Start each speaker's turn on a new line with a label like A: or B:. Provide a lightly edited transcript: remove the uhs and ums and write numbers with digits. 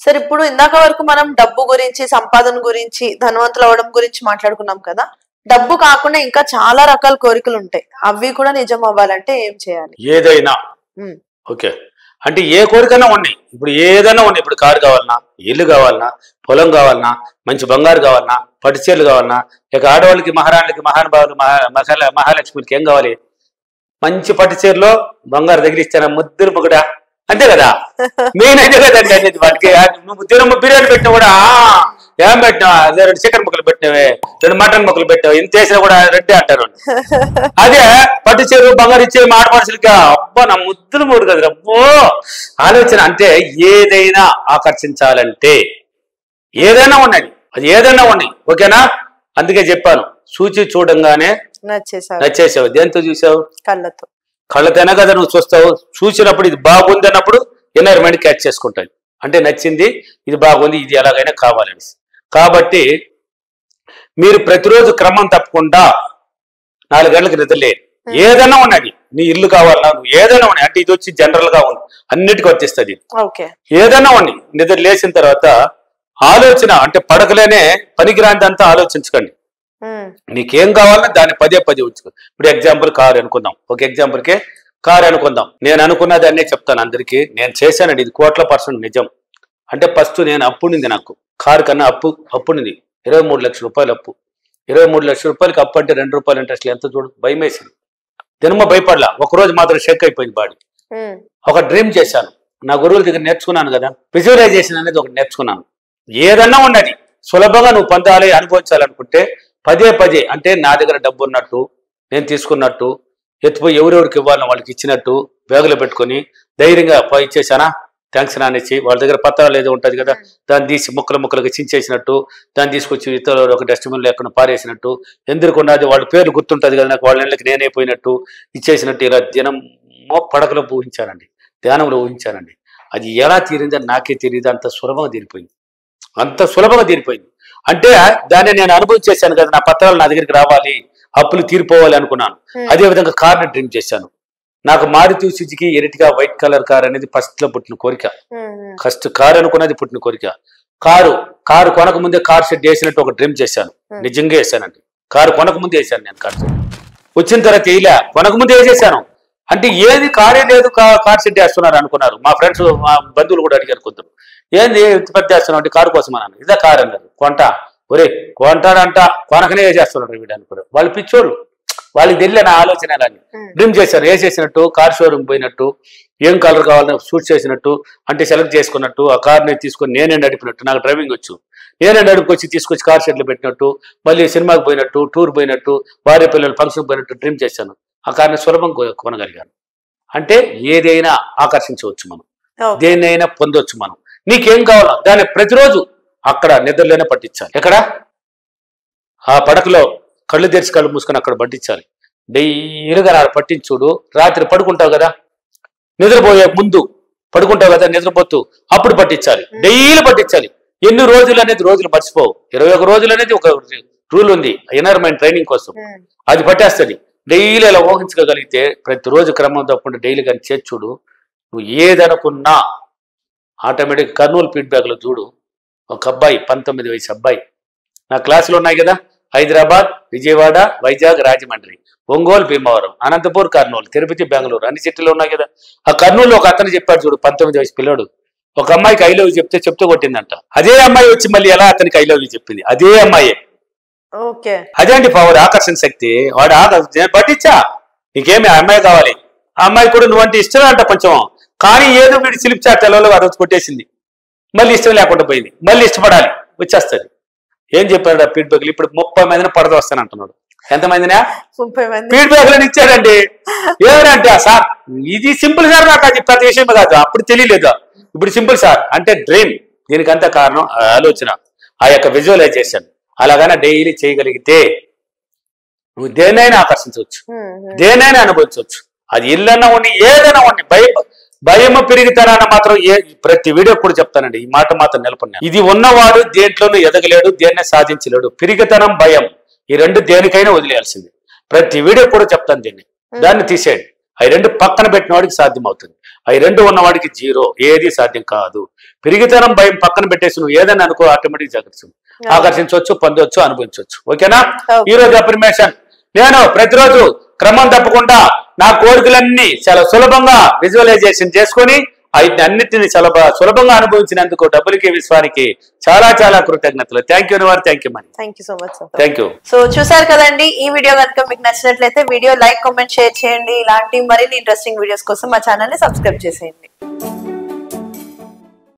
A: సరే ఇప్పుడు ఇందాక వరకు మనం డబ్బు గురించి, సంపాదన గురించి, ధనవంతులు అవడం గురించి మాట్లాడుకున్నాం కదా. డబ్బు కాకుండా ఇంకా చాలా రకాల కోరికలు ఉంటాయి. అవి కూడా నిజం అవ్వాలంటే ఏం చేయాలి?
B: ఏదైనా ఓకే అంటే ఏ కోరికైనా ఉన్నాయి. ఇప్పుడు ఏదైనా ఉన్నాయి. ఇప్పుడు కారు కావాలన్నా, ఇల్లు కావాలన్నా, పొలం కావాలన్నా, మంచి బంగారు కావాలన్నా, పట్టుచీరలు కావాలన్నా, ఇక ఆడవాళ్ళకి, మహారాణులకి, మహానుభావులు, మహాలక్ష్మికి ఏం కావాలి? మంచి పట్టుచీరలో బంగారు తగిలిస్తాను, ముద్దులు ముగుడా, అంతే కదా. మెయిన్ అయితే కదండి అనేది. వాటికి నువ్వు తినమ్మ బిర్యానీ పెట్టినా కూడా ఏం పెట్టినావా, 2 చికెన్ ముక్కలు పెట్టినవే, 2 మటన్ ముక్కలు పెట్టావు, ఇంత వేసినా కూడా రెడ్డి అంటారు. అదే పట్టు చీర బంగారు ఇచ్చే మాట మనుషులకి అబ్బా నా ముద్దులు మూడు కదా. అబ్బో ఆలోచన. అంటే ఏదైనా ఆకర్షించాలంటే ఏదైనా ఉన్నాయి, అది ఏదైనా ఉన్నాయి. ఓకేనా? అందుకే చెప్పాను, చూచి చూడంగానే నచ్చేసావు. దేంతో చూసావు?
A: కళ్ళతో.
B: కళ్ళతోనే కదా నువ్వు చూస్తావు. చూసినప్పుడు ఇది బాగుంది అన్నప్పుడు ఇన్నర్ మైండ్ క్యాచ్ చేసుకుంటాను. అంటే నచ్చింది, ఇది బాగుంది, ఇది ఎలాగైనా కావాలని. కాబట్టి మీరు ప్రతిరోజు క్రమం తప్పకుండా 4 గంటలకు నిద్రలే. ఏదైనా ఉన్నది, నీ ఇల్లు కావాలన్నా, నువ్వు ఏదైనా ఉన్నాయి. అంటే ఇది వచ్చి జనరల్ గా ఉంది, అన్నిటికీ వర్తిస్తుంది. ఏదైనా ఉన్నాయి. నిద్ర లేచిన తర్వాత ఆలోచన, అంటే పడకలేనే పనికిరాంతంతా ఆలోచించుకోండి. నీకేం కావాలన్నా దాన్ని పదే ఉంచుకో. ఇప్పుడు ఎగ్జాంపుల్ కారు అనుకుందాం. ఒక ఎగ్జాంపుల్కే కారు అనుకుందాం. నేను అనుకున్నది అన్నీ చెప్తాను అందరికీ. నేను చేశానండి, ఇది 1,00,00,000% నిజం. అంటే ఫస్ట్ నేను అప్పునింది, నాకు కారు కన్నా అప్పునింది 23 లక్షల రూపాయలు అప్పు. 23 లక్షల రూపాయలకి అప్పు అంటే 2 రూపాయలు ఇంట్రెస్ట్ ఎంత చూడు. భయం వేసింది. దినమో భయపడలా. ఒకరోజు మాత్రం షెక్ అయిపోయింది బాడీ. ఒక డ్రీమ్ చేశాను, నా గురువుల దగ్గర నేర్చుకున్నాను కదా, విజువలైజేషన్ అనేది ఒకటి నేర్చుకున్నాను. ఏదన్నా ఉన్నది సులభంగా నువ్వు పొందాలి, అనుభవించాలనుకుంటే పదే అంటే నా దగ్గర డబ్బు ఉన్నట్టు, నేను తీసుకున్నట్టు, ఎత్తిపోయి ఎవరెవరికి ఇవ్వాలని వాళ్ళకి ఇచ్చినట్టు బ్యాగులో పెట్టుకొని ధైర్యంగా ఇచ్చేసానా, థ్యాంక్స్ నానేసి, వాళ్ళ దగ్గర పత్రాలు ఏదో ఉంటుంది కదా, దాన్ని తీసి ముక్కలుగా చించేసినట్టు, దాన్ని తీసుకొచ్చి ఇతరులు ఒక డస్ట్బిన్లో ఎక్కడ పారేసినట్టు, ఎందుకున్నది వాళ్ళ పేర్లు గుర్తుంటుంది కదా నాకు, వాళ్ళ నెలకి నేనైపోయినట్టు ఇచ్చేసినట్టు, ఇలా దినమో పడకలో ఊహించానండి, ధ్యానంలో ఊహించానండి. అది ఎలా తీరిందని నాకే తెలియదు. అంత సులభంగా తీరిపోయింది. అంటే దాన్ని నేను అనుభవించేశాను కదా, నా పత్రాలు నా దగ్గరికి రావాలి, అప్పులు తీరిపోవాలి అనుకున్నాను. అదేవిధంగా కార్ని డ్రీమ్ చేశాను. నాకు Maruti Suzuki Ertiga white colour car అనేది ఫస్ట్ లో పుట్టిన కోరిక. ఫస్ట్ కారు అనుకున్నది పుట్టిన కోరిక. కారు కొనక ముందే కార్ షెడ్ వేసినట్టు ఒక డ్రీమ్ చేశాను. నిజంగా వేసానండి. కారు కొనక ముందే వేసాను నేను కార్ షెడ్. వచ్చిన తర్వాత వేయలే, కొనక ముందే వేసేసాను. అంటే ఏది కారే లేదు, కార్ షెడ్ వేస్తున్నారు అనుకున్నారు. మా ఫ్రెండ్స్, మా బంధువులు కూడా అడిగారు కొందరు, ఏంది పెద్ద వేస్తున్నావు అంటే కారు కోసం అన్నాను. ఇదే కారు అన్నారు. ఒరే కొంటాడంట, కొనకనే వేసేస్తున్నారు వీడు అనుకున్నారు. వాళ్ళు పిచ్చోళ్ళు, వాళ్ళకి తెలియని నా ఆలోచన అని డ్రీమ్ చేశారు. వేసేసినట్టు, కార్ షోరూమ్ పోయినట్టు, ఏం కలర్ కావాలని షూట్ చేసినట్టు, అంటే సెలెక్ట్ చేసుకున్నట్టు, ఆ కార్ని తీసుకొని నేనే నడిపినట్టు, నాకు డ్రైవింగ్ వచ్చు, నేనే నడుపుకొచ్చి తీసుకొచ్చి కార్ షెడ్లో పెట్టినట్టు, మళ్ళీ సినిమాకి పోయినట్టు, టూర్ పోయినట్టు, భార్య పిల్లలు ఫంక్షన్కి పోయినట్టు డ్రీమ్ చేశాను. ఆ కార్ని సులభం కొనగలిగాను. అంటే ఏదైనా ఆకర్షించవచ్చు మనం, దేన్నైనా పొందవచ్చు మనం. నీకేం కావాలో దాన్ని ప్రతిరోజు అక్కడ నిద్రలోనే పట్టించాలి. ఎక్కడ? ఆ పడకలో కళ్ళు తెరిచి కళ్ళు మూసుకొని అక్కడ పట్టించాలి. డైలీగా పట్టించుడు. రాత్రి పడుకుంటావు కదా, నిద్రపోయే ముందు పడుకుంటావు కదా, నిద్రపోతూ అప్పుడు పట్టించాలి. డైలీ పట్టించాలి. ఎన్ని రోజులు అనేది రోజులు మర్చిపోవు. 21 రోజులు అనేది ఒక రూల్ ఉంది ఇన్నర్ మైండ్ ట్రైనింగ్ కోసం. అది పట్టేస్తుంది. డైలీ అలా ఊహించుకోగలిగితే ప్రతిరోజు క్రమం తప్పకుండా డైలీ కానీ చేర్చుడు. నువ్వు ఏదనుకున్నా ఆటోమేటిక్. కర్నూలు ఫీడ్బ్యాక్ లో చూడు, ఒక అబ్బాయి 19 వయసు అబ్బాయి, నా క్లాసులో ఉన్నాయి కదా, హైదరాబాద్, విజయవాడ, వైజాగ్, రాజమండ్రి, ఒంగోలు, భీమవరం, అనంతపూర్, కర్నూలు, తిరుపతి, బెంగళూరు, అన్ని సిటీలో ఉన్నాయి కదా. ఆ కర్నూలులో ఒక అతను చెప్పాడు చూడు, 19 వయసు పిల్లడు, ఒక అమ్మాయికి ఐ లవ్ యూ చెప్తే కొట్టిందంట. అదే అమ్మాయి వచ్చి మళ్ళీ ఎలా అతనికి ఐ లవ్ యూ చెప్పింది, అదే అమ్మాయే. అదే అండి పవర్, ఆకర్షణ శక్తి. వాడు పట్టించా, నీకేమి అమ్మాయి కావాలి, ఆ అమ్మాయి కూడా నువ్వంటే ఇష్టం అంట కొంచెం, కానీ ఏదో వీడు సిలిప్ చాట్ తెలలో ఆ రోజు కొట్టేసింది, మళ్ళీ ఇష్టం లేకుండా పోయింది, మళ్ళీ ఇష్టపడాలి, వచ్చేస్తుంది. ఏం చెప్పాడు ఆ ఫీడ్బ్యాక్లు? ఇప్పుడు 30 మందిని పడద వస్తాను అంటున్నాడు. ఎంతమందినా? 30 మంది ఫీడ్బ్యాక్లను ఇచ్చాడండి. ఏమంటే సార్ ఇది సింపుల్ సార్, నాకు అది పెద్ద విషయం కాదు, అప్పుడు తెలియలేదు, ఇప్పుడు సింపుల్ సార్ అంటే డ్రీమ్. దీనికంతా కారణం ఆలోచన, ఆ యొక్క విజువలైజేషన్. అలాగైనా డైలీ చేయగలిగితే నువ్వు దేన్నైనా ఆకర్షించవచ్చు, దేన్నైనా అనుభవించవచ్చు. అది ఇల్లన్నా ఉండి, ఏదైనా ఉండి. భయము పెరిగితేనన్న మాత్రం ప్రతి వీడియో కూడా చెప్తానండి, ఈ మాట మాత్రం నిలబడినా. ఇది ఉన్నవాడు దేంట్లోనూ ఎదగలేడు, దేన్నే సాధించలేడు. పిరిగితనం, భయం, ఈ రెండు దేనికైనా వదిలేయాల్సింది. ప్రతి వీడియో కూడా చెప్తాను దీన్ని. దాన్ని తీసేయండి. అవి రెండు పక్కన పెట్టిన వాడికి సాధ్యం అవుతుంది. అవి రెండు ఉన్నవాడికి జీరో, ఏది సాధ్యం కాదు. పెరిగితనం భయం పక్కన పెట్టేసి నువ్వు ఏదైనా అనుకో ఆటోమేటిక్ ఆకర్షించవచ్చు, పొందవచ్చు, అనుభవించవచ్చు. ఓకేనా? ఈ రోజు అఫర్మేషన్, నేను ప్రతిరోజు క్రమం తప్పకుండా నా కోరికలన్నీ చాలా సులభంగా విజువలైజేషన్ చేసుకొని అన్నిటిని సులభంగా అనుభవించినందుకు డబ్బులకి విశ్వానికి చాలా చాలా కృతజ్ఞతలు. థ్యాంక్ యూ అనివారు. Thank you Mani.
A: Thank you so much sir.
B: Thank you.
A: So చూసారు కదండి, ఈ వీడియో కనుక మీకు నచ్చినట్లయితే వీడియో లైక్, కామెంట్, షేర్ చేయండి. ఇలాంటి మరిన్ని ఇంట్రెస్టింగ్ వీడియోస్ కోసం మా ఛానల్ ని సబ్స్క్రైబ్ చేసేయండి.